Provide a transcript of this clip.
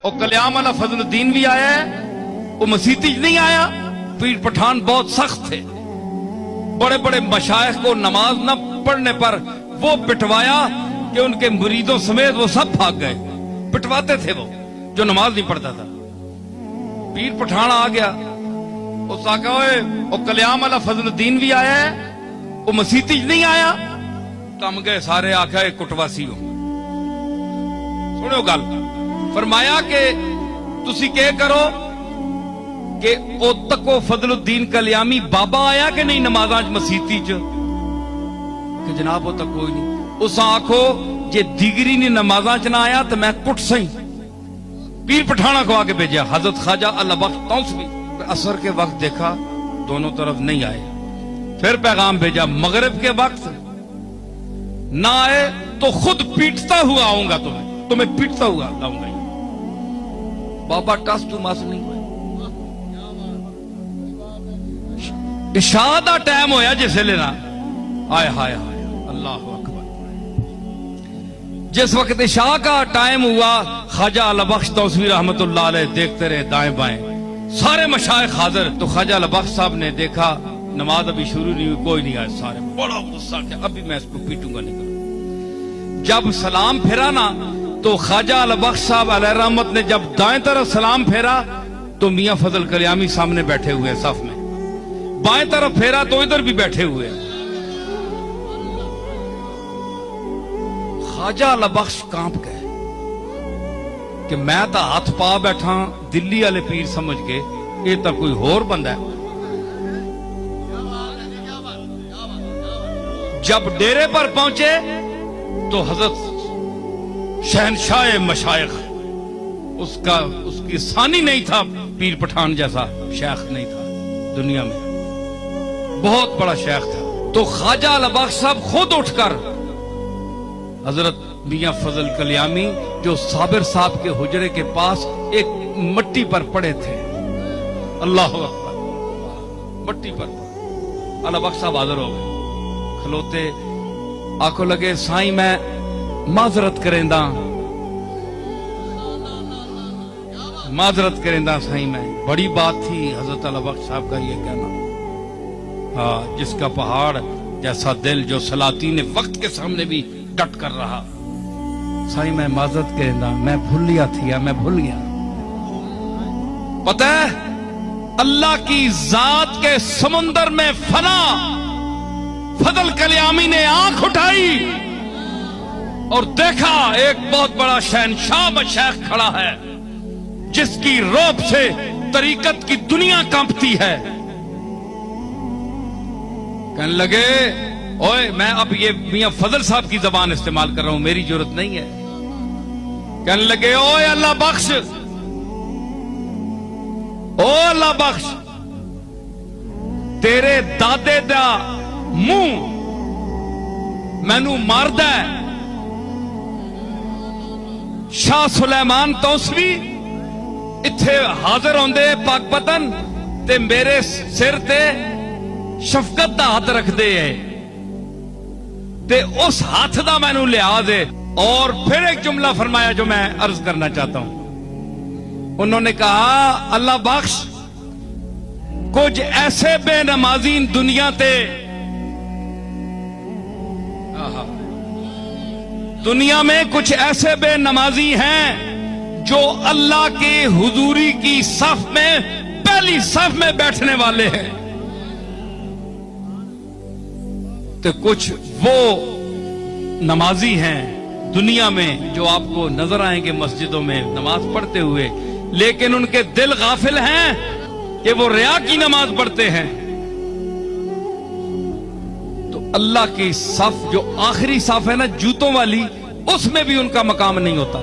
اور کلیام والا فضل الدین بھی آیا ہے، وہ مسیتی نہیں آیا۔ پیر پٹھان بہت سخت تھے، بڑے بڑے مشائخ کو نماز نہ پڑھنے پر وہ پٹوایا کہ ان کے مریدوں سمیت وہ سب بھاگ گئے۔ پٹواتے تھے وہ جو نماز نہیں پڑھتا تھا۔ پیر پٹھان آ گیا، اس نے کہا وہ کلیام والا فضل الدین بھی آیا ہے، وہ مسیتی نہیں آیا۔ تم گئے سارے، آخیا ایک کٹواسی ہو۔ سنو گل، فرمایا کہ تسی کہہ کرو کہ او تکو فضل الدین کلیامی بابا آیا کہ نہیں نمازاں مسیتی چ؟ کہ جناب وہ تک کوئی نہیں۔ اس آنکھو جے دیگری نے نمازاں چ نہ آیا تو میں کٹ سہی۔ پیر پٹھانا کو آگے بھیجا، حضرت خواجہ اللہ بخش تونسوی عصر کے وقت دیکھا دونوں طرف نہیں آئے، پھر پیغام بھیجا مغرب کے وقت نہ آئے تو خود پیٹتا ہوا آؤں گا، تمہیں پیٹتا ہوا لاؤں گا۔ بابا ٹس تو مس نہیں ہوئے۔ عشاء دا ٹائم ہویا جس لئے نا، آئے ہائے ہائے اللہ اکبر، جس وقت عشاء کا ٹائم ہوا، خواجہ اللہ بخش تونسوی رحمت اللہ علیہ دیکھتے رہے دائیں بائیں، سارے مشائخ حاضر۔ تو خواجہ اللہ بخش صاحب نے دیکھا نماز ابھی شروع نہیں ہوئی، کوئی نہیں آئے، سارے بڑا غصہ کہ ابھی میں اس کو پیٹوں گا نہیں کروں۔ جب سلام پھیرا نا تو خواجہ اللہ بخش صاحب علیہ رحمت نے جب دائیں طرف سلام پھیرا تو میاں فضل کلیامی سامنے بیٹھے ہوئے صف میں، بائیں طرف پھیرا تو ادھر بھی بیٹھے ہوئے۔ خواجہ اللہ بخش کانپ گئے کہ میں تا ہاتھ پا بیٹھا دلی والے پیر سمجھ کے، یہ تا کوئی اور بندہ ہے۔ جب ڈیرے پر پہنچے تو حضرت شہنشاہ مشائخ، اس کی ثانی نہیں تھا، پیر پٹھان جیسا شیخ نہیں تھا دنیا میں، بہت بڑا شیخ تھا۔ تو خواجہ اللہ بخش صاحب خود اٹھ کر حضرت میاں فضل کلیامی جو صابر صاحب کے حجرے کے پاس ایک مٹی پر پڑے تھے، اللہ اکبر، مٹی پر اللہ بخش صاحب حاضر ہو گئے، کھلوتے آنکھوں لگے سائیں میں معذرت کریندہ، معذرت کریندہ سائیں میں، بڑی بات تھی حضرت اللہ بخش صاحب کا یہ کہنا، جس کا پہاڑ جیسا دل جو سلاطین وقت کے سامنے بھی ڈٹ کر رہا۔ سائیں میں معذرت کریندہ، میں بھول لیا تھی، میں بھول گیا۔ پتہ ہے اللہ کی ذات کے سمندر میں فنا فضل کلیامی نے آنکھ اٹھائی اور دیکھا ایک بہت بڑا شہنشاہ مشائخ کھڑا ہے جس کی روب سے طریقت کی دنیا کانپتی ہے۔ کہنے لگے اوئے میں اب یہ میاں فضل صاحب کی زبان استعمال کر رہا ہوں، میری ضرورت نہیں ہے۔ کہنے لگے اوئے اللہ بخش، او اللہ بخش، تیرے دادے دا منہ مینوں ماردا ہے۔ شاہ سلیمان تونسوی اتھے حاضر ہوندے پاک پتن تے میرے سر تے شفقت دا ہاتھ رکھ دے ہے تے اس ہاتھ دا مینوں لحاظ دے۔ اور پھر ایک جملہ فرمایا جو میں عرض کرنا چاہتا ہوں، انہوں نے کہا اللہ بخش کچھ ایسے بے نمازین دنیا تے، دنیا میں کچھ ایسے بے نمازی ہیں جو اللہ کے حضوری کی صف میں پہلی صف میں بیٹھنے والے ہیں، تو کچھ وہ نمازی ہیں دنیا میں جو آپ کو نظر آئیں گے مسجدوں میں نماز پڑھتے ہوئے، لیکن ان کے دل غافل ہیں کہ وہ ریا کی نماز پڑھتے ہیں۔ تو اللہ کی صف جو آخری صف ہے نا جوتوں والی، اس میں بھی ان کا مقام نہیں ہوتا۔